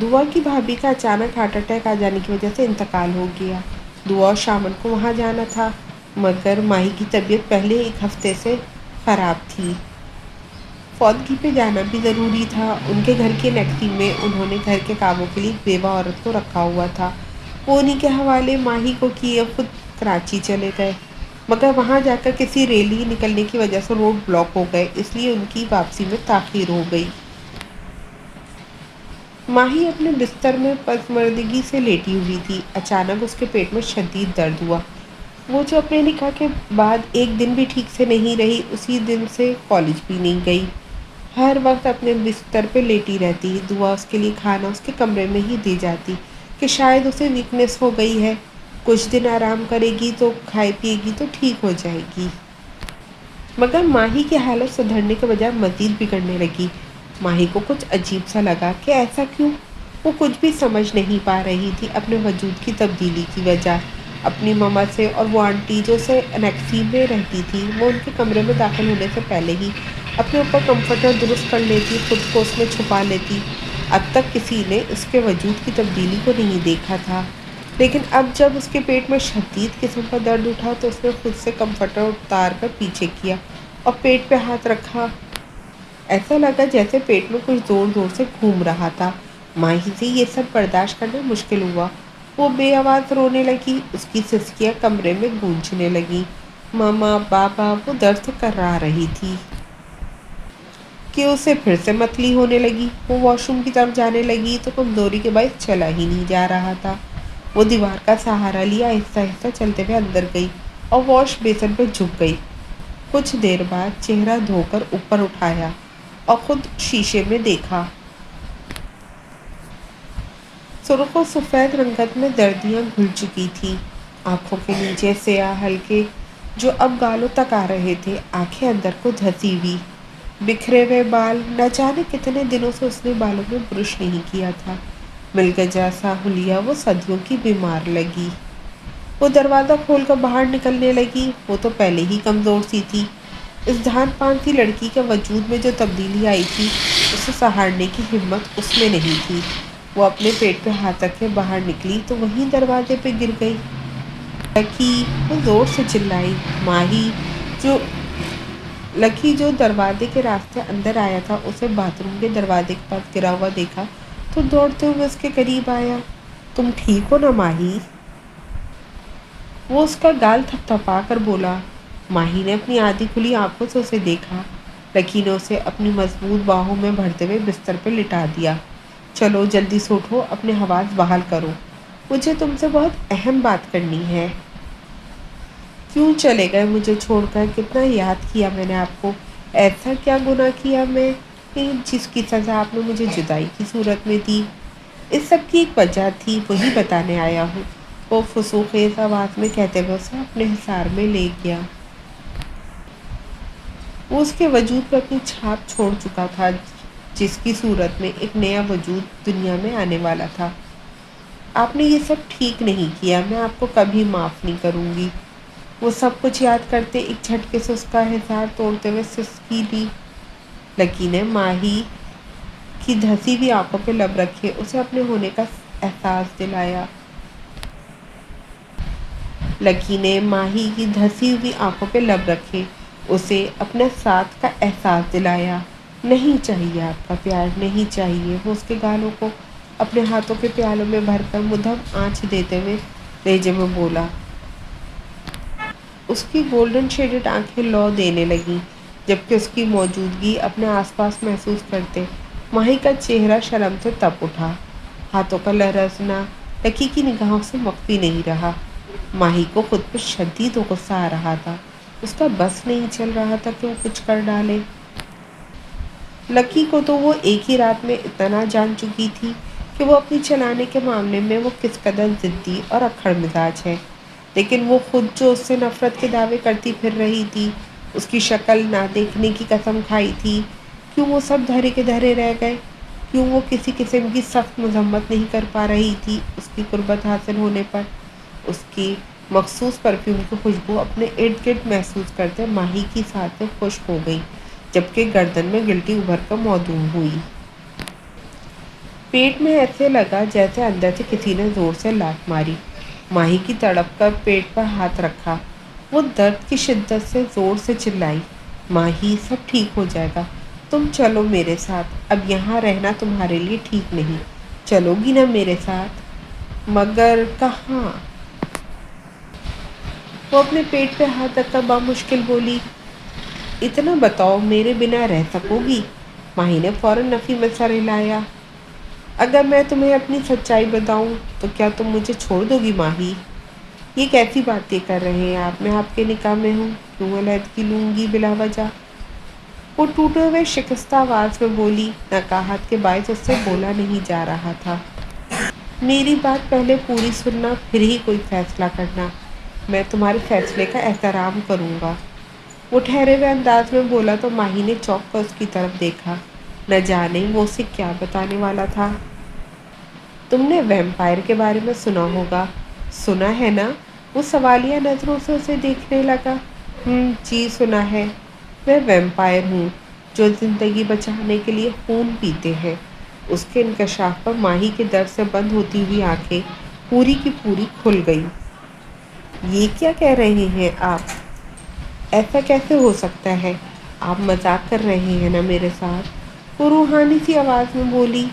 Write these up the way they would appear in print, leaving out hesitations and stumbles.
दुआ की भाभी का अचानक हार्ट अटैक आ जाने की वजह से इंतकाल हो गया। दुआ और शामन को वहाँ जाना था, मगर माही की तबीयत पहले एक हफ्ते से ख़राब थी। फौदगी पे जाना भी ज़रूरी था। उनके घर के नेक्सी में उन्होंने घर के कामों के लिए एक बेवा औरत को रखा हुआ था। वो उन्हीं के हवाले माही को किए खुद कराची चले गए, मगर वहाँ जाकर किसी रैली निकलने की वजह से रोड ब्लॉक हो गए, इसलिए उनकी वापसी में ताख़ीर हो गई। माही अपने बिस्तर में पसमर्दगी से लेटी हुई थी। अचानक उसके पेट में शदीद दर्द हुआ। वो जो अपने निकाह के बाद एक दिन भी ठीक से नहीं रही, उसी दिन से कॉलेज भी नहीं गई। हर वक्त अपने बिस्तर पे लेटी रहती। दुआ उसके लिए खाना उसके कमरे में ही दी जाती कि शायद उसे वीकनेस हो गई है, कुछ दिन आराम करेगी तो खाए पिएगी तो ठीक हो जाएगी। मगर माही की हालत सुधरने के बजाय मज़ीद बिगड़ने लगी। माही को कुछ अजीब सा लगा कि ऐसा क्यों। वो कुछ भी समझ नहीं पा रही थी अपने वजूद की तब्दीली की वजह। अपनी मम्मा से और वो आंटी जो से अनेक्सी में रहती थी, वो उनके कमरे में दाखिल होने से पहले ही अपने ऊपर कंफर्टर दुरुस्त कर लेती, खुद को उसमें छुपा लेती। अब तक किसी ने उसके वजूद की तब्दीली को नहीं देखा था, लेकिन अब जब उसके पेट में शदीद किस्म का दर्द उठा तो उसने खुद से कंफर्टर उतार कर पीछे किया और पेट पे हाथ रखा। ऐसा लगा जैसे पेट में कुछ ज़ोर ज़ोर से घूम रहा था। माही से ये सब बर्दाश्त करना मुश्किल हुआ। वो बेआवाज़ रोने लगी। उसकी सिसकियाँ कमरे में गूंजने लगीं। मामा बाबा वो दर्द से कर्रा रही थी कि उसे फिर से मतली होने लगी। वो वॉशरूम की तरफ जाने लगी तो कमज़ोरी के बायस चला ही नहीं जा रहा था। वो दीवार का सहारा लिया, आहिस्ता आहिस्ता चलते हुए अंदर गई और वॉश बेसिन पर झुक गई। कुछ देर बाद चेहरा धोकर ऊपर उठाया और खुद शीशे में देखा। सुर्ख और सफ़ेद रंगत में दर्दियाँ घुल चुकी थीं। आँखों के नीचे स्याह हल्के जो अब गालों तक आ रहे थे, आंखें अंदर को धंसी हुई, बिखरे हुए बाल। न जाने कितने दिनों से उसने बालों में ब्रश नहीं किया था। मिलगजा सा हुलिया वो सदियों की बीमार लगी। वो दरवाज़ा खोलकर बाहर निकलने लगी। वो तो पहले ही कमज़ोर सी थी। इस धान पान सी लड़की के वजूद में जो तब्दीली आई थी, उसे सहारने की हिम्मत उसमें नहीं थी। वो अपने पेट पे हाथ रखे बाहर निकली तो वहीं दरवाजे पे गिर गई। लकी, वो ज़ोर से चिल्लाई। माही जो लकी जो दरवाजे के रास्ते अंदर आया था, उसे बाथरूम के दरवाजे के पास गिरा हुआ देखा तो दौड़ते हुए उसके करीब आया। तुम ठीक हो ना माही? वो उसका गाल थपथपा कर बोला। माही ने अपनी आधी खुली आंखों से उसे देखा। लकी ने उसे अपनी मजबूत बाहों में भरते हुए बिस्तर पर लिटा दिया। चलो जल्दी से उठो, अपने हवास बहाल करो, मुझे तुमसे बहुत अहम बात करनी है। क्यों चले गए मुझे छोड़कर? कितना याद किया मैंने आपको। ऐसा क्या गुनाह किया मैं कि जिसकी सज़ा आपने मुझे जुदाई की सूरत में दी? इस सब की एक वजह थी, वही बताने आया हूँ। वो फुसूखेज़ आवाज़ में कहते हुए उसे अपने हिसार में ले गया। वो उसके वजूद पर अपनी छाप छोड़ चुका था, जिसकी सूरत में एक नया वजूद दुनिया में आने वाला था। आपने ये सब ठीक नहीं किया, मैं आपको कभी माफ़ नहीं करूँगी। वो सब कुछ याद करते एक झटके से उसका हिसार तोड़ते हुए सिसकी ली। लकी ने माही की धंसी हुई आंखों पे लब रखे उसे अपने होने का एहसास दिलाया। लकी ने माही की धंसी हुई आंखों पे लब रखे उसे अपने साथ का एहसास दिलाया। नहीं चाहिए आपका प्यार, नहीं चाहिए। वो उसके गालों को अपने हाथों के प्यालों में भरकर मुद्दम आँच देते हुए लहजे में बोला। उसकी गोल्डन शेडेड आंखें लौ देने लगीं, जबकि उसकी मौजूदगी अपने आसपास महसूस करते माही का चेहरा शर्म से तप उठा। हाथों का लहराना लकी की निगाहों से मख्फी नहीं रहा। माही को खुद पर शदीद गुस्सा आ रहा था। उसका बस नहीं चल रहा था कि वो कुछ कर डाले। लकी को तो वो एक ही रात में इतना जान चुकी थी कि वो अपनी चलाने के मामले में वो किस कदर ज़िद्दी और अक्खड़ मिजाज है, लेकिन वो खुद जो उससे नफ़रत के दावे करती फिर रही थी, उसकी शक्ल ना देखने की कसम खाई थी, क्यों वो सब धरे के धरे रह गए? क्यों वो किसी किस्म की सख्त मजम्मत नहीं कर पा रही थी? उसकी कुर्बत हासिल होने पर उसकी मखसूस परफ्यूम की खुशबू अपने इर्द गिर्द महसूस करते माही की सांसें खुश्क हो गई, जबकि गर्दन में गिल्टी उभर कर मौजूद हुई। پیٹ میں ایسے لگا جیسے اندر سے کسی نے زور سے لات ماری۔ ماہی کی تڑپ کر پیٹ پر ہاتھ رکھا۔ وہ درد کی شدت سے زور سے چلائی، ماہی سب ٹھیک ہو جائے گا، تم چلو میرے ساتھ، اب یہاں رہنا تمہارے لیے ٹھیک نہیں، چلو گی نا میرے ساتھ؟ مگر کہاں؟ وہ اپنے پیٹ پہ ہاتھ رکھ کر بامشکل بولی، اتنا بتاؤ میرے بنا رہ سکو گی؟ ماہی نے فوراً نفی میں سر ہلایا۔ اگر میں تمہیں اپنی سچائی بتاؤں تو کیا تم مجھے چھوڑ دو گی ماہی؟ یہ کیسی باتیں کر رہے ہیں آپ؟ میں آپ کے نکاح میں ہوں، کیوں علیحدگی لوں گی بلا وجہ؟ وہ ٹوٹے ہوئے شکستہ آواز میں بولی، نکاحت کے باعث اس سے بولا نہیں جا رہا تھا۔ میری بات پہلے پوری سننا، پھر ہی کوئی فیصلہ کرنا۔ میں تمہارے فیصلے کا احترام کروں گا۔ وہ ٹھہرے ہوئے انداز میں بولا تو ماہی نے چونک کر اس کی طرف دیکھا، نہ جانے وہ اسے کیا بتانے والا تھا۔ تم نے ویمپائر کے بارے میں سنا ہوگا، سنا ہے نا؟ وہ سوالیہ نظروں سے اسے دیکھنے لگا۔ جی سنا ہے۔ میں ویمپائر ہوں جو زندگی بچانے کے لیے خون پیتے ہیں۔ اس کے انکشاف پر ماہی کے درد سے بند ہوتی ہوئی آنکھیں پوری کی پوری کھل گئیں۔ یہ کیا کہہ رہے ہیں آپ؟ ایسا کیسے ہو سکتا ہے؟ آپ مذاق کر رہے ہیں نا میرے ساتھ؟ وہ روحانی سی آواز میں بولی،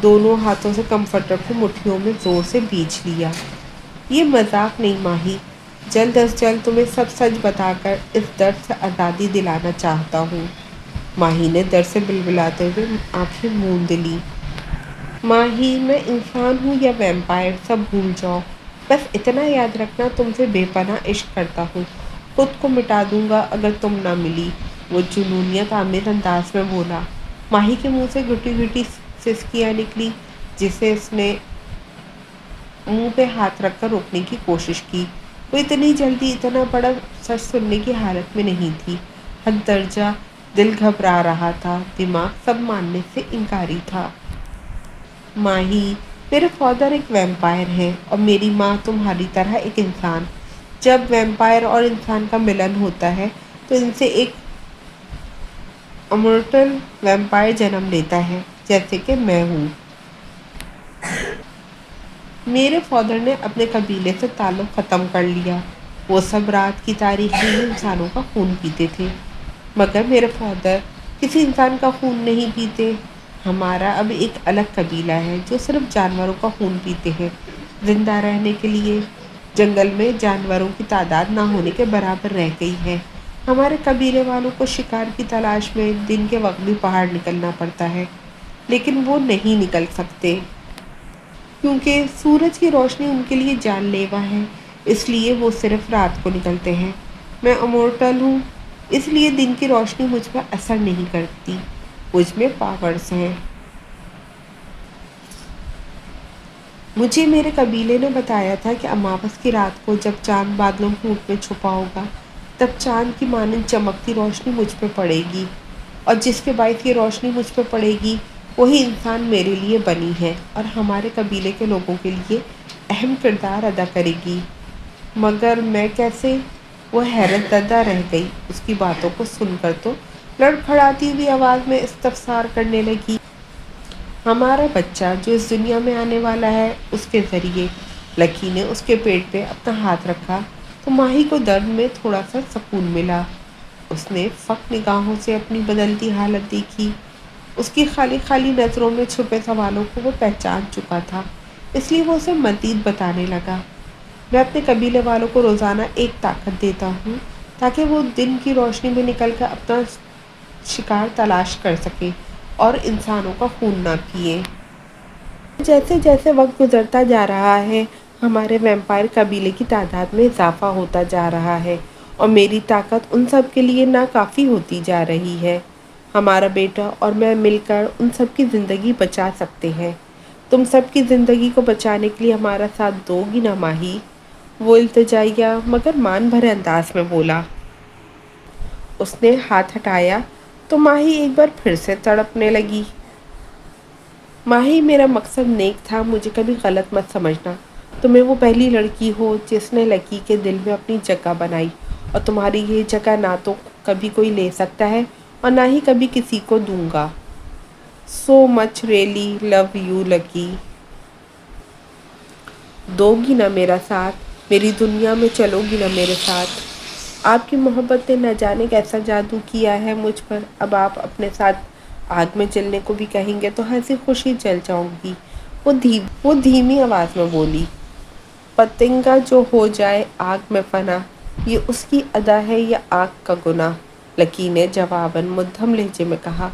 دونوں ہاتھوں سے کمفرٹر کو مٹھیوں میں زور سے بیچ لیا۔ یہ مذاق نہیں ماہی، جلد از جلد تمہیں سب سچ بتا کر اس درد سے آزادی دلانا چاہتا ہوں۔ ماہی نے درد سے بلبلاتے ہوئے آنکھیں موند لی۔ ماہی، میں انسان ہوں یا ویمپائر سب بھول جاؤ، بس اتنا یاد رکھنا تم سے بے پناہ عشق کرتا ہوں، خود کو مٹا دوں گا اگر تم نہ ملی۔ وہ جنونیت آمیز انداز میں بولا۔ ماہی کے منہ سے گھٹی گھٹی سسکیاں نکلی، جسے اس نے منہ پہ ہاتھ رکھ کر روکنے کی کوشش کی۔ وہ اتنی جلدی اتنا بڑا سچ سننے کی حالت میں نہیں تھی۔ حد درجہ دل گھبرا رہا تھا، دماغ سب ماننے سے انکاری تھا۔ ماہی، میرے فادر ایک ویمپائر ہیں اور میری ماں تمہاری طرح ایک انسان۔ جب ویمپائر اور انسان کا ملن ہوتا ہے تو ان سے ایک امورٹل ویمپائر جنم لیتا ہے، جیسے کہ میں ہوں۔ میرے فادر نے اپنے قبیلے سے تعلق ختم کر لیا، وہ سب رات کی تاریخ میں انسانوں کا خون پیتے تھے، مگر میرے فادر کسی انسان کا خون نہیں پیتے۔ ہمارا اب ایک الگ قبیلہ ہے جو صرف جانوروں کا خون پیتے ہیں، زندہ رہنے کے لیے۔ جنگل میں جانوروں کی تعداد نہ ہونے کے برابر رہ گئی ہے۔ ہمارے قبیلے والوں کو شکار کی تلاش میں دن کے وقت بھی باہر نکلنا پڑتا ہے، لیکن وہ نہیں نکل سکتے کیونکہ سورج کی روشنی ان کے لیے جان لیوا ہے، اس لیے وہ صرف رات کو نکلتے ہیں۔ میں امورٹل ہوں، اس لیے دن کی روشنی مجھ پر اثر نہیں کرتی، مجھ میں پاورز ہیں۔ مجھے میرے قبیلے نے بتایا تھا کہ اماوس کی رات کو جب چاند بادلوں کے اوٹ میں چھپا ہوگا، تب چاند کی مانند چمکتی روشنی مجھ پہ پڑے گی، اور جس کے باعث یہ روشنی مجھ پہ پڑے گی وہی انسان میرے لیے بنی ہے اور ہمارے قبیلے کے لوگوں کے لیے اہم کردار ادا کرے گی۔ مگر میں کیسے؟ وہ حیرت زدہ رہ گئی، اس کی باتوں کو سن کر تو لڑکھڑاتی ہوئی آواز میں استفسار کرنے لگی، ہمارا بچہ جو اس دنیا میں آنے والا ہے اس کے ذریعے۔ لکی نے اس کے پیٹ پہ اپنا ہاتھ رکھا تو ماہی کو درد میں تھوڑا سا سکون ملا۔ اس نے فق نگاہوں سے اپنی بدلتی حالت دیکھی، اس کی خالی خالی نظروں میں چھپے سوالوں کو وہ پہچان چکا تھا، اس لیے وہ اسے مزید بتانے لگا، میں اپنے قبیلے والوں کو روزانہ ایک طاقت دیتا ہوں تاکہ وہ دن کی روشنی میں نکل کر اپنا شکار تلاش کر سکیں اور انسانوں کا خون نہ پیے۔ جیسے جیسے وقت گزرتا جا رہا ہے ہمارے ویمپائر قبیلے کی تعداد میں اضافہ ہوتا جا رہا ہے اور میری طاقت ان سب کے لیے ناکافی ہوتی جا رہی ہے۔ ہمارا بیٹا اور میں مل کر ان سب کی زندگی بچا سکتے ہیں۔ تم سب کی زندگی کو بچانے کے لیے ہمارا ساتھ دو گی نا ماہی؟ وہ التجائیہ مگر مان بھرے انداز میں بولا۔ اس نے ہاتھ ہٹایا تو ماہی ایک بار پھر سے تڑپنے لگی۔ ماہی، میرا مقصد نیک تھا، مجھے کبھی غلط مت سمجھنا۔ تمہیں وہ پہلی لڑکی ہو جس نے لکی کے دل میں اپنی جگہ بنائی، اور تمہاری یہ جگہ نہ تو کبھی کوئی لے سکتا ہے اور نہ ہی کبھی کسی کو دوں گا۔ So much really love you Lucky. दोगी ना मेरा साथ, मेरी दुनिया में चलोगी ना मेरे साथ। आपकी मोहब्बत ने न जाने कैसा जादू किया है मुझ पर। अब आप अपने साथ आग में जलने को भी कहेंगे तो हंसी खुशी जल जाऊंगी। वो धीमी आवाज़ में बोली। पतंगा जो हो जाए आग में फना, ये उसकी अदा है या आग का गुनाह। लकी ने जवाबन मुद्दम लहजे में कहा।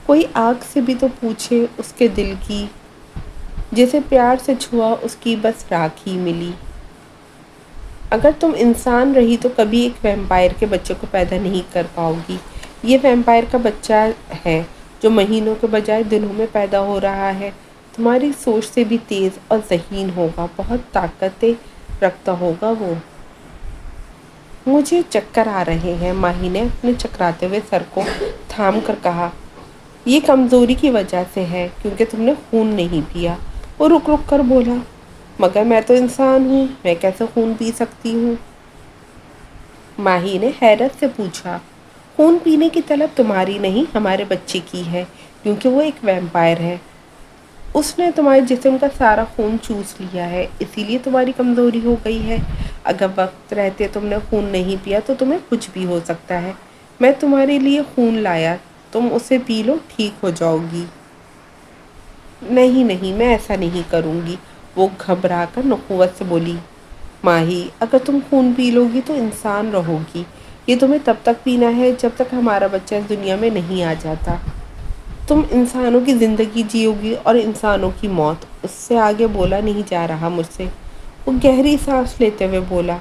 कोई आग से भी तो पूछे उसके दिल की, जिसे प्यार से छुआ उसकी बस राख ही मिली। अगर तुम इंसान रही तो कभी एक वैम्पायर के बच्चे को पैदा नहीं कर पाओगी। ये वैम्पायर का बच्चा है जो महीनों के बजाय दिनों में पैदा हो रहा है। तुम्हारी सोच से भी तेज़ और ज़हीन होगा, बहुत ताकतें रखता होगा वो। मुझे चक्कर आ रहे हैं, माही ने अपने चकराते हुए सर को थाम कर कहा। ये कमज़ोरी की वजह से है, क्योंकि तुमने खून नहीं पिया। वो रुक रुक कर बोला। मगर मैं तो इंसान हूँ, मैं कैसे खून पी सकती हूँ? माही ने हैरत से पूछा। खून पीने की तलब तुम्हारी नहीं, हमारे बच्चे की है, क्योंकि वो एक वैम्पायर है। उसने तुम्हारे जिस्म का सारा खून चूस लिया है, इसीलिए तुम्हारी कमज़ोरी हो गई है। अगर वक्त रहते तुमने खून नहीं पिया तो तुम्हें कुछ भी हो सकता है। मैं तुम्हारे लिए खून लाया, तुम उसे पी लो, ठीक हो जाओगी। नहीं नहीं, मैं ऐसा नहीं करूँगी, वो घबरा कर नखुवत से बोली। माही, अगर तुम खून पी लोगी तो इंसान रहोगी। ये तुम्हें तब तक पीना है जब तक हमारा बच्चा इस दुनिया में नहीं आ जाता। तुम इंसानों की ज़िंदगी जियोगी और इंसानों की मौत। उससे आगे बोला नहीं जा रहा मुझसे। वो गहरी सांस लेते हुए बोला।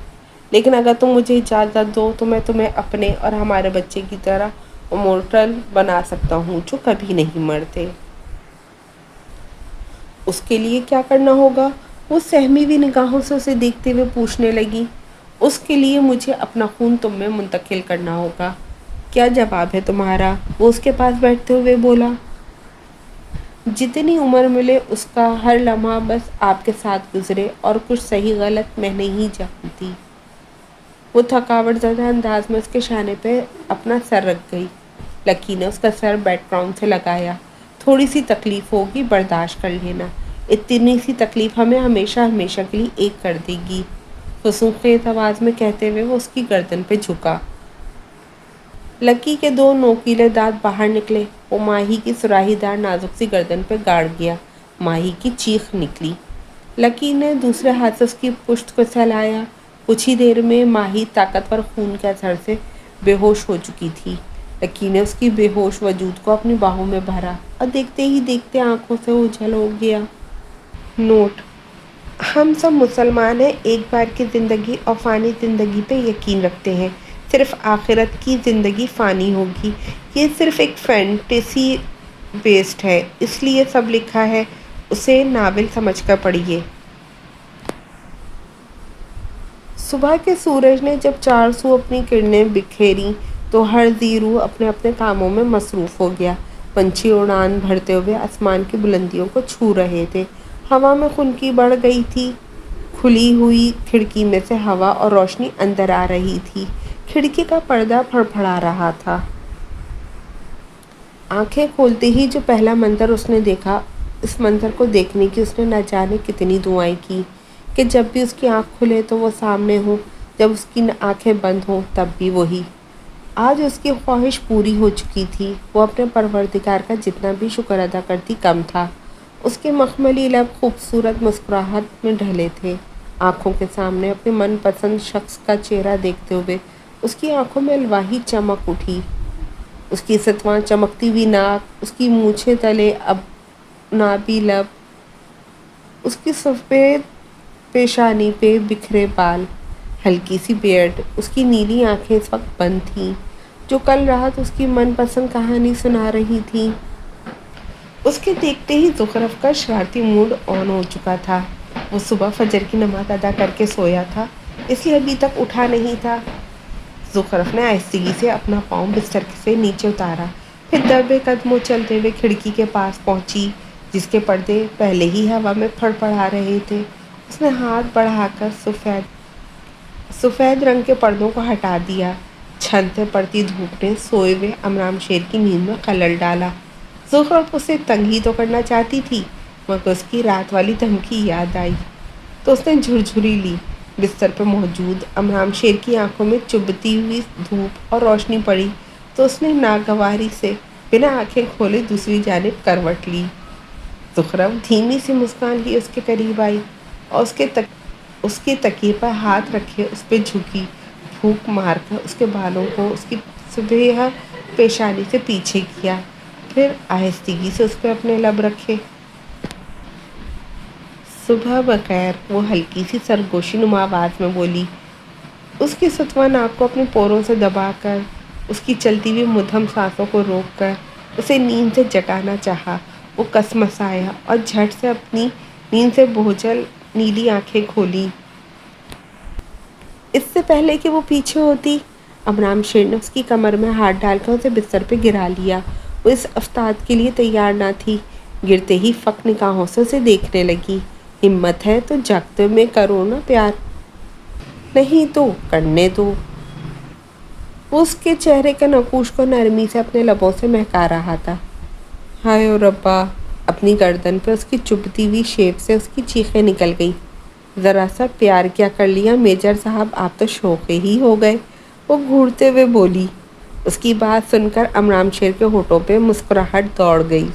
लेकिन अगर तुम मुझे इजाज़त दो तो मैं तुम्हें अपने और हमारे बच्चे की तरह इमोर्टल बना सकता हूँ, जो कभी नहीं मरते। उसके लिए क्या करना होगा? वो सहमी हुई निगाहों से उसे देखते हुए पूछने लगी। उसके लिए मुझे अपना खून तुम में मुंतकिल करना होगा। क्या जवाब है तुम्हारा? वो उसके पास बैठते हुए बोला। जितनी उम्र मिले उसका हर लम्हा बस आपके साथ गुजरे, और कुछ सही गलत मैं नहीं जानती। वो थकावट ज़्यादा अंदाज में उसके शाने पे अपना सर रख गई। लकी ने उसका सर बैकग्राउंड से लगाया। थोड़ी सी तकलीफ़ होगी, बर्दाश्त कर लेना। इतनी सी तकलीफ़ हमें हमेशा हमेशा के लिए एक कर देगी। फसूखेज़ आवाज़ में कहते हुए वो उसकी गर्दन पे झुका। लकी के दो नोकीले दांत बाहर निकले। वो माही की सुराहीदार नाजुक सी गर्दन पे गाड़ गया। माही की चीख निकली। लकी ने दूसरे हाथ से उसकी पुश्त को सहलाया। कुछ ही देर में माही ताकतवर खून के असर से बेहोश हो चुकी थी। लकी ने उसकी बेहोश वजूद को अपनी बाहों में भरा और देखते ही देखते आंखों से ओझल हो गया। नोट: हम सब मुसलमान हैं, एक बार की ज़िंदगी और फ़ानी ज़िंदगी पे यकीन रखते हैं। सिर्फ आखिरत की ज़िंदगी फ़ानी होगी। ये सिर्फ एक फैंटेसी बेस्ड है, इसलिए सब लिखा है। उसे नावल समझकर पढ़िए। सुबह के सूरज ने जब चारसू अपनी किरणें बिखेरी तो हर ज़ीरू अपने अपने कामों में मसरूफ़ हो गया। पंछी उड़ान भरते हुए आसमान की बुलंदियों को छू रहे थे। हवा में खुनकी बढ़ गई थी। खुली हुई खिड़की में से हवा और रोशनी अंदर आ रही थी। खिड़की का पर्दा फड़फड़ा रहा था। आंखें खोलते ही जो पहला मंजर उसने देखा, इस मंजर को देखने की उसने न जाने कितनी दुआएं की कि जब भी उसकी आंख खुले तो वो सामने हो, जब उसकी आंखें बंद हों तब भी वही। आज उसकी ख्वाहिश पूरी हो चुकी थी। वो अपने परवरदिगार का जितना भी शुक्र अदा करती कम था। उसके मखमली लब खूबसूरत मुस्कुराहट में ढले थे। आंखों के सामने अपने मनपसंद शख्स का चेहरा देखते हुए उसकी आंखों में अलवाही चमक उठी। उसकी सतवां चमकती हुई नाक, उसकी मूछें तले अब नाबी लब, उसकी सफ़ेद पेशानी पे बिखरे बाल, हल्की सी बियर्ड। उसकी नीली आंखें इस वक्त बंद थीं, जो कल रात उसकी मनपसंद कहानी सुना रही थी। उसके देखते ही ज़ुखरफ का शरारती मूड ऑन हो चुका था। वो सुबह फजर की नमाज अदा करके सोया था, इसलिए अभी तक उठा नहीं था। ज़ुखरफ ने आहिस्तगी से अपना पाँव बिस्तर से नीचे उतारा, फिर दबे कदमों चलते हुए खिड़की के पास पहुंची, जिसके पर्दे पहले ही हवा में फड़फड़ा रहे थे। उसने हाथ बढ़ाकर सफ़ेद रंग के पर्दों को हटा दिया। छन से पड़ती धूप ने सोए हुए अमराम शेर की नींद में खलल डाला। ज़ुहर उसे तंग ही तो करना चाहती थी, मगर उसकी रात वाली धमकी याद आई तो उसने झुरझुरी ली। बिस्तर पर मौजूद अमराम शेर की आंखों में चुभती हुई धूप और रोशनी पड़ी तो उसने नागवारी से बिना आंखें खोले दूसरी जानिब करवट ली। ज़ुहरा धीमी सी मुस्कान लिए उसके करीब आई और उसके तकिए पर हाथ रखे उस पर झुकी, फूंक मारकर उसके बालों को उसकी सुबह पेशानी से पीछे किया, फिर आहिस्तगी से उस पर अपने लब रखे। सुबह बखैर, वो हल्की सी सरगोशी नुमा आवाज़ में बोली, उसकी सतवा नाक को अपने पोरों से दबाकर, उसकी चलती हुई मुद्दम सांसों को रोककर उसे नींद से जगाना चाहा। वो कसमसाया और झट से अपनी नींद से बोझल नीली आंखें खोली। इससे पहले कि वो पीछे होती, अमराम शेर ने उसकी कमर में हाथ डालकर उसे बिस्तर पे गिरा लिया। वो इस अफ्ताद के लिए तैयार ना थी। गिरते ही फक निगाहों से उसे देखने लगी। हिम्मत है तो जागते में करो ना प्यार, नहीं तो करने दो। वो उसके चेहरे के नकूश को नरमी से अपने लबों से महका रहा था। हाय ओ रब्बा, अपनी गर्दन पे उसकी चुभती हुई शेप से उसकी चीखें निकल गई। ज़रा सा प्यार क्या कर लिया मेजर साहब, आप तो शौक़े ही हो गए, वो घूरते हुए बोली। उसकी बात सुनकर अमराम शेर के होठों पे मुस्कुराहट दौड़ गई।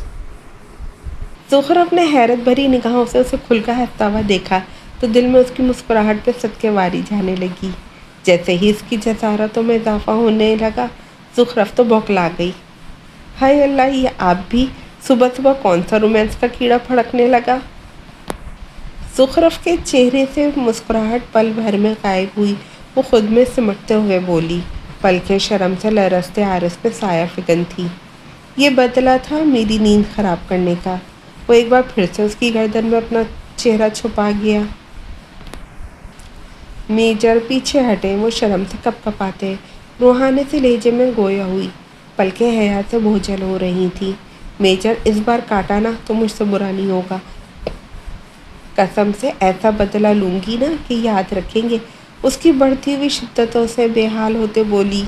ज़ुहर ने हैरत भरी निगाहों से उसे खुलकर हंसता हुआ देखा तो दिल में उसकी मुस्कुराहट पे सदके वारी जाने लगी। जैसे ही इसकी जसारतों में इजाफा होने लगा, ज़ुहर तो बौखला गई। हाय अल्लाह, ये आप भी सुबह सुबह कौन सा रोमांस का कीड़ा फड़कने लगा। ज़ुहर के चेहरे से मुस्कुराहट पल भर में गायब हुई। वो खुद में सिमटते हुए बोली, पलकें शर्म से लरसते आरस पे साया फिकन थी। ये बदला था मेरी नींद खराब करने का। वो एक बार फिर से उसकी गर्दन में अपना चेहरा छुपा गया। मेजर पीछे हटे, वो शर्म से कपकपाते रूहानी से लहजे में गोया हुई, पलकें हया से बोझल हो रही थी। मेजर, इस बार काटा ना तो मुझसे बुरा नहीं होगा, कसम से ऐसा बदला लूंगी ना कि याद रखेंगे। उसकी बढ़ती हुई शिद्दतों से बेहाल होते बोली।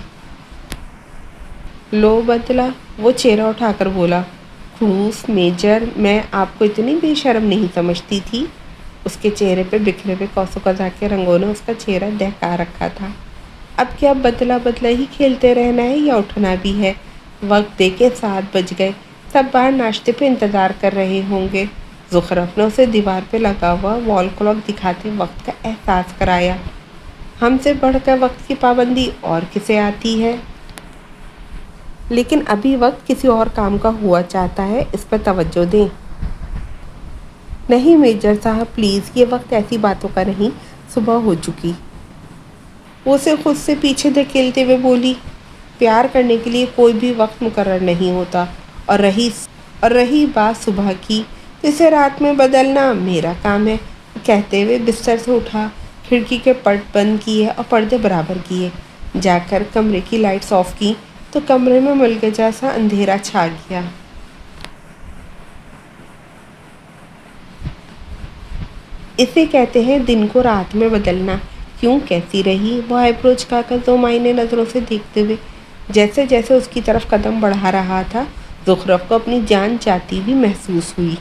लो बदला, वो चेहरा उठाकर बोला। खड़ूस मेजर, मैं आपको इतनी बेशर्म नहीं समझती थी। उसके चेहरे पे बिखरे हुए कौसो कज़ा के रंगों ने उसका चेहरा दहका रखा था। अब क्या बदला बदला ही खेलते रहना है या उठना भी है? वक्त देके 7 बज गए, सब बाहर नाश्ते पे इंतज़ार कर रहे होंगे। ज़ुहर ने उसे दीवार पे लगा हुआ वॉल क्लॉक दिखाते वक्त का एहसास कराया। हमसे बढ़कर वक्त की पाबंदी और किसे आती है? लेकिन अभी वक्त किसी और काम का हुआ चाहता है, इस पर तवज्जो दें। नहीं मेजर साहब प्लीज़, ये वक्त ऐसी बातों का नहीं, सुबह हो चुकी। वो उसे खुद से पीछे धकेलते हुए बोली, प्यार करने के लिए कोई भी वक्त मुकर्रर नहीं होता। और रही बात सुबह की, तो इसे रात में बदलना मेरा काम है। कहते हुए बिस्तर से उठा, खिड़की के पट बंद किए और पर्दे बराबर किए। जाकर कमरे की लाइट्स ऑफ की तो कमरे में मलके जैसा अंधेरा छा गया। इसे कहते हैं दिन को रात में बदलना। क्यों, कैसी रही? वो आईब्रो झुकाकर 2 मायने नज़रों से देखते हुए जैसे जैसे उसकी तरफ कदम बढ़ा रहा था, ज़ुहर को अपनी जान जाती हुई महसूस हुई।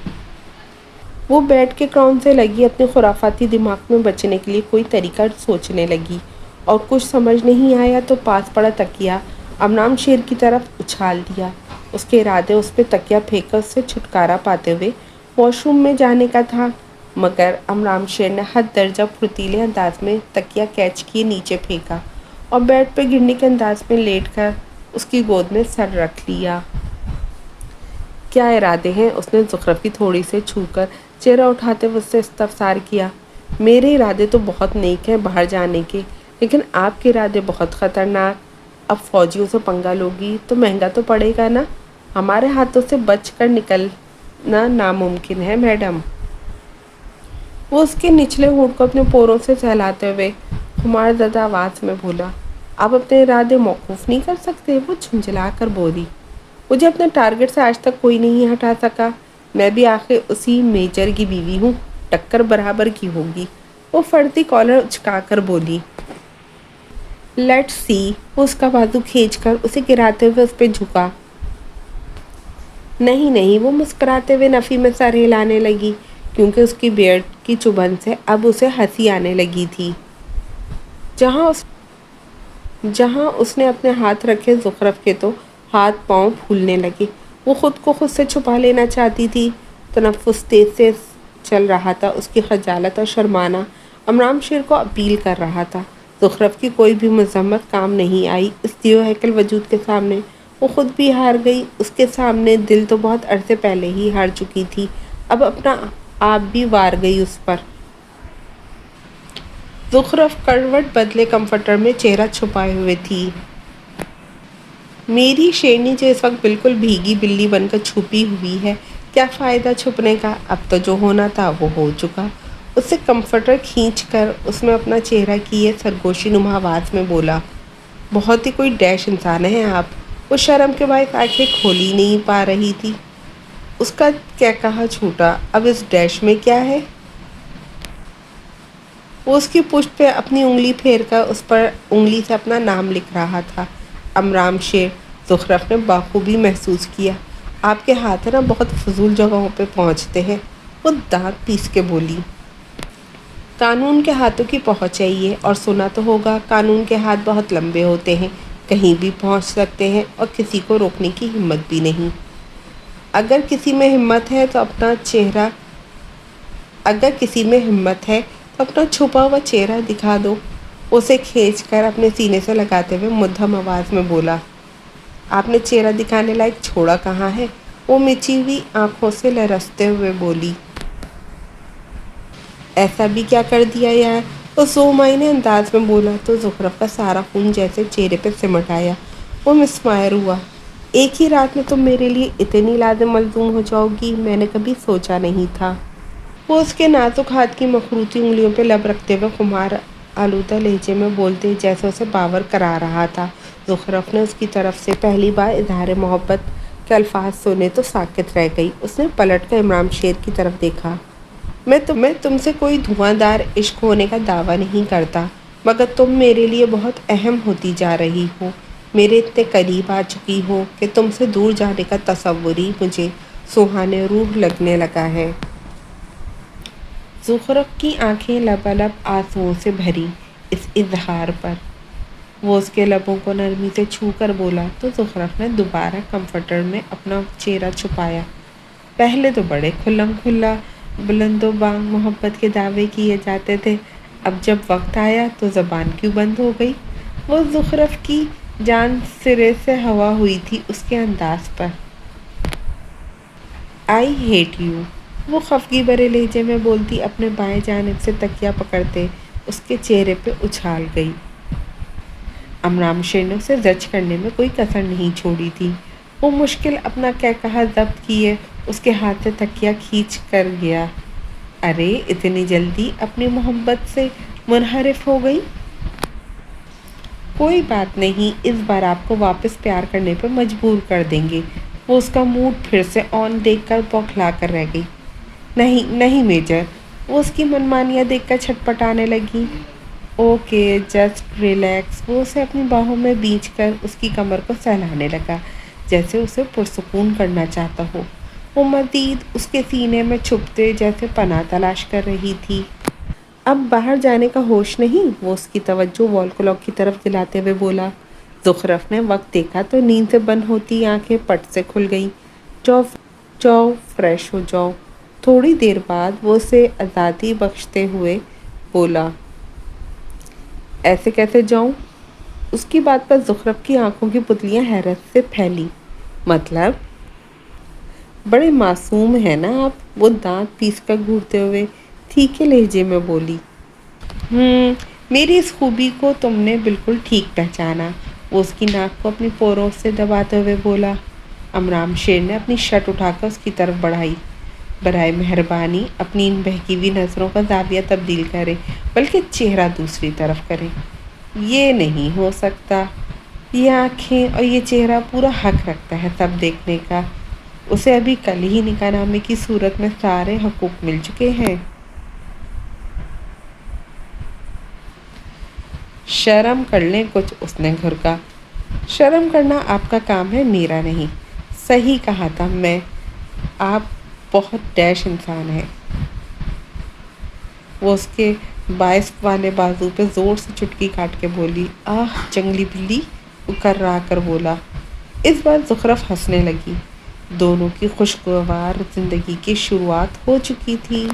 वो बेड के क्राउन से लगी अपने खुराफाती दिमाग में बचने के लिए कोई तरीका सोचने लगी और कुछ समझ नहीं आया तो पास पड़ा तकिया अमराम शेर की तरफ उछाल दिया। उसके इरादे उस पर तकिया फेंककर उससे छुटकारा पाते हुए वॉशरूम में जाने का था, मगर अमराम शेर ने हद दर्जा फुर्तीले अंदाज में तकिया कैच किए नीचे फेंका और बेड पर गिरने के अंदाज में लेटकर उसकी गोद में सर रख लिया। क्या इरादे हैं? उसने ज़ुहर की थोड़ी से छूकर चेहरा उठाते हुए उससे इस्तफसार किया। मेरे इरादे तो बहुत नेक हैं बाहर जाने के, लेकिन आपके इरादे बहुत ख़तरनाक। अब फौजियों से पंगा लोगी तो महंगा तो पड़ेगा ना। हमारे हाथों से बच कर निकलना नामुमकिन है मैडम। वो उसके निचले होंठ को अपने पोरों से सहलाते हुए खुमारज़दा आवाज़ में बोला, आप अपने इरादे मौकूफ़ नहीं कर सकते? वो झुंझला कर बोली। मुझे अपने टारगेट से आज तक कोई नहीं हटा सका। मैं भी आखिर उसी मेजर की बीवी हूँ, टक्कर बराबर की होगी। वो फर्दी कॉलर उचका कर बोली। Let's see. वो उसका बाजू खींचकर उसे गिराते हुए उस पर झुका। نہیں نہیں، وہ مسکراتے ہوئے نفی میں سر ہلانے لگی، کیونکہ اس کی بیئرڈ کی چبھن سے اب اسے ہنسی آنے لگی تھی۔ جہاں اس جہاں اس نے اپنے ہاتھ رکھے زخرف کے تو ہاتھ پاؤں پھولنے لگے۔ وہ خود کو خود سے چھپا لینا چاہتی تھی، تنفس تیز سے چل رہا تھا، اس کی خجالت اور شرمانا امرام شیر کو اپیل کر رہا تھا۔ زخرف کی کوئی بھی مذمت کام نہیں آئی اس دیو ہیکل وجود کے سامنے۔ وہ خود بھی ہار گئی، اس کے سامنے دل تو بہت عرصے پہلے ہی ہار چکی تھی، اب اپنا آپ بھی وار گئی اس پر۔ زخرف کروٹ بدلے کمفرٹر میں چہرہ چھپائے ہوئے تھی۔ میری شیرنی جو اس وقت بالکل بھیگی بلی بن کر چھپی ہوئی ہے، کیا فائدہ چھپنے کا، اب تو جو ہونا تھا وہ ہو چکا۔ اس سے کمفرٹر کھینچ کر اس میں اپنا چہرہ کیے سرگوشی نما آواز میں بولا، بہت ہی کوئی ڈیش انسان ہیں آپ۔ وہ شرم کے باعث آنکھیں کھول ہی نہیں پا رہی تھی۔ اس کا کیا کہا چھوٹا، اب اس ڈیش میں کیا ہے؟ وہ اس کی پشت پہ اپنی انگلی پھیر کر اس پر انگلی سے اپنا نام لکھ رہا تھا، امرام شیر۔ زخرف نے بخوبی محسوس کیا، آپ کے ہاتھ نا بہت فضول جگہوں پہ پہنچتے ہیں۔ وہ دانت پیس کے بولی، قانون کے ہاتھوں کی پہنچ ہے یہ، اور سنا تو ہوگا قانون کے ہاتھ بہت لمبے ہوتے ہیں، کہیں بھی پہنچ سکتے ہیں اور کسی کو روکنے کی ہمت بھی نہیں۔ اگر کسی میں ہمت ہے تو اپنا چھپا ہوا چہرہ دکھا دو۔ اسے کھینچ کر اپنے سینے سے لگاتے ہوئے مدھم آواز میں بولا، آپ نے چہرہ دکھانے لائق چھوڑا کہاں ہے؟ وہ مچی ہوئی آنکھوں سے لرزتے ہوئے بولی، ایسا بھی کیا کر دیا یار؟ وہ سو معنی انداز میں بولا تو زخرف کا سارا خون جیسے چہرے پہ سمٹ آیا۔ وہ مسمائر ہوا، ایک ہی رات میں تم میرے لیے اتنی لازم ملزوم ہو جاؤ گی، میں نے کبھی سوچا نہیں تھا۔ وہ اس کے نازک ہاتھ کی مخروطی انگلیوں پہ لب رکھتے ہوئے خمار آلودہ لہجے میں بولتے جیسے اسے باور کرا رہا تھا۔ زخرف نے اس کی طرف سے پہلی بار اظہار محبت کے الفاظ سنے تو ساکت رہ گئی۔ اس نے پلٹ کر امرام شیر کی طرف دیکھا، میں تم سے کوئی دھواں دار عشق ہونے کا دعویٰ نہیں کرتا، مگر تم میرے لیے بہت اہم ہوتی جا رہی ہو، میرے اتنے قریب آ چکی ہو کہ تم سے دور جانے کا تصور ہی مجھے سوہانے روح لگنے لگا ہے۔ زخرف کی آنکھیں لبالب آنسوؤں سے بھری اس اظہار پر۔ وہ اس کے لبوں کو نرمی سے چھو کر بولا تو زخرف نے دوبارہ کمفرٹر میں اپنا چہرہ چھپایا۔ پہلے تو بڑے کھلم کھلا بلند و بانگ محبت کے دعوے کیے جاتے تھے، اب جب وقت آیا تو زبان کیوں بند ہو گئی؟ وہ زخرف کی جان سرے سے ہوا ہوئی تھی اس کے انداز پر۔ آئی ہیٹ یو، وہ خفگی بھرے لہجے میں بولتی اپنے بائیں جانب سے تکیہ پکڑتے اس کے چہرے پہ اچھال گئی۔ امرام شیر نے اسے زج کرنے میں کوئی کسر نہیں چھوڑی تھی۔ وہ مشکل اپنا کہا ضبط کیے اس کے ہاتھ سے تکیہ کھینچ کر گیا، ارے اتنی جلدی اپنی محبت سے منحرف ہو گئی؟ کوئی بات نہیں، اس بار آپ کو واپس پیار کرنے پہ مجبور کر دیں گے۔ وہ اس کا موڈ پھر سے آن دیکھ کر بوکھلا کر رہ گئی۔ نہیں نہیں میجر، وہ اس کی منمانیاں دیکھ کر چھٹپٹانے لگی۔ اوکے جسٹ ریلیکس، وہ اسے اپنی باہوں میں بینچ کر اس کی کمر کو سہلانے لگا جیسے اسے پرسکون کرنا چاہتا ہو۔ وہ مزید اس کے سینے میں چھپتے جیسے پناہ تلاش کر رہی تھی۔ اب باہر جانے کا ہوش نہیں؟ وہ اس کی توجہ وال کلاک کی طرف دلاتے ہوئے بولا۔ زخرف نے وقت دیکھا تو نیند سے بند ہوتی آنکھیں پٹ سے کھل گئیں۔ جاؤ فریش ہو جاؤ۔ تھوڑی دیر بعد وہ اسے آزادی بخشتے ہوئے بولا، ایسے کیسے جاؤں؟ اس کی بات پر زخرف کی آنکھوں کی پتلیاں حیرت سے پھیلی، مطلب؟ بڑے معصوم ہیں نا آپ، وہ دانت پیس کر گھورتے ہوئے تھیکے لہجے میں بولی۔ میری اس خوبی کو تم نے بالکل ٹھیک پہچانا، وہ اس کی ناک کو اپنی پوروں سے دباتے ہوئے بولا۔ امرام شیر نے اپنی شرٹ اٹھا کر اس کی طرف بڑھائی، برائے مہربانی اپنی ان بہکی ہوئی نظروں کا زاویہ تبدیل کریں، بلکہ چہرہ دوسری طرف کریں۔ یہ نہیں ہو سکتا، یہ آنکھیں اور یہ چہرہ پورا حق رکھتا ہے سب دیکھنے کا، اسے ابھی کل ہی نکاح نامے کی صورت میں سارے حقوق مل چکے ہیں۔ شرم کر لیں کچھ، اس نے گھر کا، شرم کرنا آپ کا کام ہے، میرا نہیں۔ صحیح کہا تھا، میں آپ بہت ڈیش انسان ہیں۔ وہ اس کے باعث والے بازو پہ زور سے چٹکی کاٹ کے بولی۔ آہ جنگلی بلی، وہ کرا کر بولا۔ اس بار زخرف ہنسنے لگی۔ دونوں کی خوشگوار زندگی کی شروعات ہو چکی تھی۔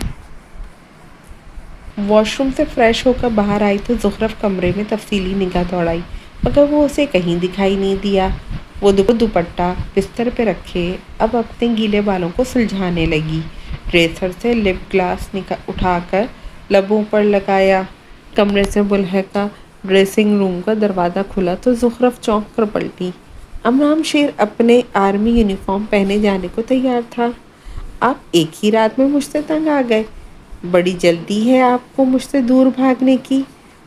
واش روم سے فریش ہو کر باہر آئی تو زخرف کمرے میں تفصیلی نگاہ دوڑائی، مگر وہ اسے کہیں دکھائی نہیں دیا۔ وہ دوپٹہ بستر پہ رکھے اب اپنے گیلے بالوں کو سلجھانے لگی۔ ڈریسر سے لپ گلاس اٹھا کر لبوں پر لگایا۔ کمرے سے ملحقہ ڈریسنگ روم کا دروازہ کھلا تو زخرف چونک کر پلٹی۔ امرام شیر اپنے آرمی یونیفارم پہنے جانے کو تیار تھا۔ آپ ایک ہی رات میں مجھ سے تنگ آ گئے، بڑی جلدی ہے آپ کو مجھ سے دور بھاگنے کی،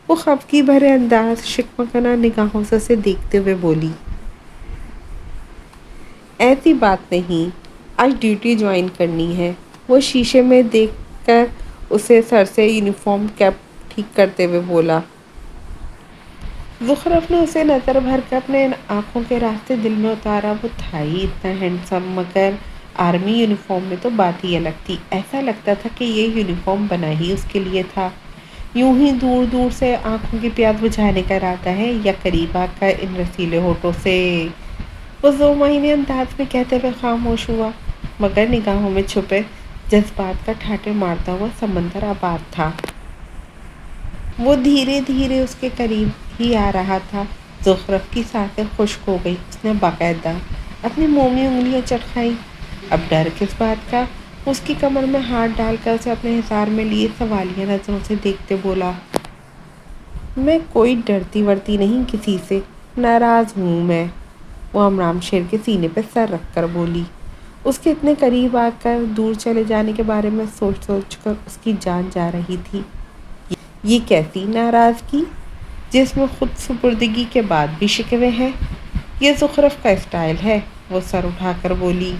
وہ خفگی بھرے انداز شکمکنہ نگاہوں سے اسے دیکھتے ہوئے بولی۔ ایسی بات نہیں، آج ڈیوٹی جوائن کرنی ہے، وہ شیشے میں دیکھ کر اسے سر سے یونیفارم کیپ ٹھیک کرتے ہوئے بولا۔ زخرف نے اسے نظر بھر کر اپنے آنکھوں کے راستے دل میں اتارا۔ وہ تھا ہی اتنا ہینڈسم، مگر آرمی یونیفارم میں تو بات ہی الگ تھی۔ ایسا لگتا تھا کہ یہ یونیفارم بنا ہی اس کے لیے تھا۔ یوں ہی دور دور سے آنکھوں کی پیاس بجھانے کا ارادہ ہے یا قریب آ کر ان رسیلے ہونٹوں سے، وہ 2 مہینے انداز میں کہتے ہوئے خاموش ہوا، مگر نگاہوں میں چھپے جذبات کا ٹھاٹھے مارتا ہوا سمندر آباد تھا۔ وہ دھیرے دھیرے اس کے قریب ہی آ رہا تھا۔ زخرف کی سانسیں خشک ہو گئی۔ اس نے باقاعدہ اپنی مومی انگلیاں چرخائیں۔ اب ڈر کس بات کا؟ اس کی کمر میں ہاتھ ڈال کر اسے اپنے حصار میں لیے سوالیہ نظروں سے دیکھتے بولا۔ میں کوئی ڈرتی ورتی نہیں کسی سے، ناراض ہوں میں، وہ امرام شیر کے سینے پہ سر رکھ کر بولی۔ اس کے اتنے قریب آ کر دور چلے جانے کے بارے میں سوچ سوچ کر اس کی جان جا رہی تھی۔ یہ کیسی ناراضگی جس میں خود سپردگی کے بعد بھی شکوے ہیں؟ یہ زخرف کا اسٹائل ہے، وہ سر اٹھا کر بولی۔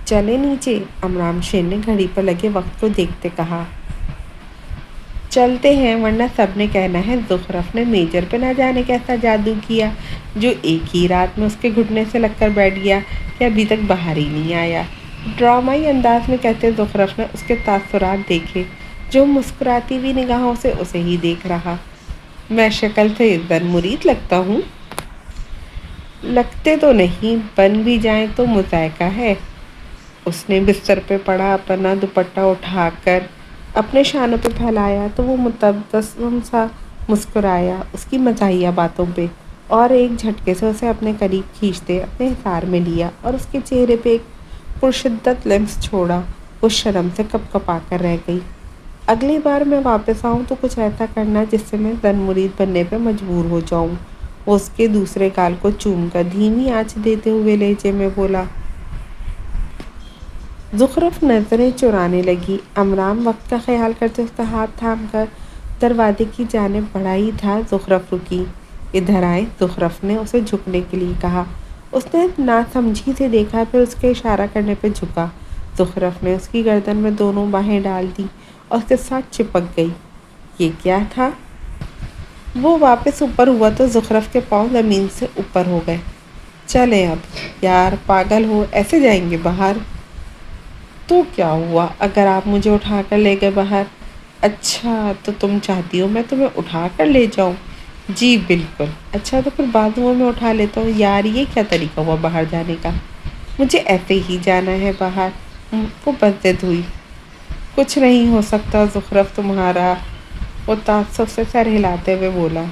چلے نیچے، امرام شیر نے گھڑی پر لگے وقت کو دیکھتے کہا۔ چلتے ہیں ورنہ سب نے کہنا ہے زخرف نے میجر پہ نہ جانے کیسا جادو کیا، جو ایک ہی رات میں اس کے گھٹنے سے لگ کر بیٹھ گیا کہ ابھی تک باہر ہی نہیں آیا۔ ڈرامائی انداز میں کہتے زخرف نے اس کے تاثرات دیکھے، جو مسکراتی ہوئی نگاہوں سے اسے ہی دیکھ رہا۔ میں شکل سے زن مرید لگتا ہوں؟ لگتے تو نہیں، بن بھی جائیں تو مذائقہ ہے۔ اس نے بستر پہ پڑا اپنا دوپٹہ اٹھا کر اپنے شانوں پہ پھیلایا تو وہ متبسم سا مسکرایا اس کی مزاحیہ باتوں پہ، اور ایک جھٹکے سے اسے اپنے قریب کھینچتے اپنے حصار میں لیا اور اس کے چہرے پہ ایک پرشدت لمس چھوڑا۔ وہ شرم سے کپ کپا کر رہ گئی۔ اگلی بار میں واپس آؤں تو کچھ ایسا کرنا جس سے میں زن مرید بننے پہ مجبور ہو جاؤں، وہ اس کے دوسرے گال کو چوم کر دھیمی آنچ دیتے ہوئے لہجے میں بولا۔ زخرف نظریں چرانے لگی۔ امرام وقت کا خیال کرتے اس کا ہاتھ تھام کر دروازے کی جانب بڑھا ہی تھا۔ زخرف رکی۔ ادھر آئیں، زخرف نے اسے جھکنے کے لیے کہا۔ اس نے ناسمجھی سے دیکھا، پھر اس کے اشارہ کرنے پہ جھکا۔ زخرف نے اس کی گردن میں دونوں باہیں ڈال دی اور اس کے ساتھ چپک گئی۔ یہ کیا تھا؟ وہ واپس اوپر ہوا تو زخرف کے پاؤں زمین سے اوپر ہو گئے۔ چلیں اب، یار پاگل ہو، ایسے جائیں گے باہر؟ تو کیا ہوا اگر آپ مجھے اٹھا کر لے گئے باہر؟ اچھا تو تم چاہتی ہو میں تمہیں اٹھا کر لے جاؤں؟ جی بالکل۔ اچھا تو پھر بازوؤں میں اٹھا لیتا ہوں۔ یار یہ کیا طریقہ ہوا باہر جانے کا؟ مجھے ایسے ہی جانا ہے باہر، وہ بدضد ہوئی۔ کچھ نہیں ہو سکتا زخرف تمہارا، وہ تعصب سے سر ہلاتے ہوئے بولا۔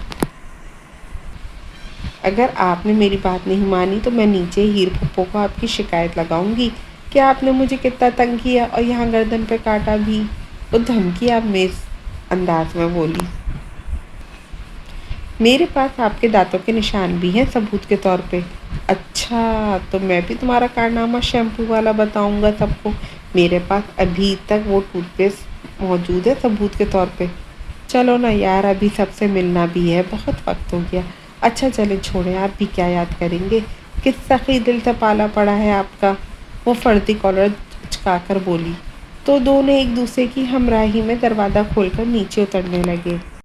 اگر آپ نے میری بات نہیں مانی تو میں نیچے ہیر پھپھو کو آپ کی شکایت لگاؤں گی کہ آپ نے مجھے کتنا تنگ کیا اور یہاں گردن پہ کاٹا بھی، وہ دھمکی آمیز انداز میں بولی۔ میرے پاس آپ کے دانتوں کے نشان بھی ہیں ثبوت کے طور پہ۔ اچھا تو میں بھی تمہارا کارنامہ شیمپو والا بتاؤں گا سب کو۔ میرے پاس ابھی تک وہ ٹوتھ پیسٹ موجود ہے ثبوت کے طور پہ۔ چلو نا یار، ابھی سب سے ملنا بھی ہے، بہت وقت ہو گیا۔ اچھا چلیں چھوڑیں، آپ بھی کیا یاد کریں گے، کس سخی دل سے پالا پڑا ہے آپ کا، وہ فردی کالر اچکا کر بولی۔ تو دونوں ایک دوسرے کی ہمراہی میں دروازہ کھول کر نیچے اترنے لگے۔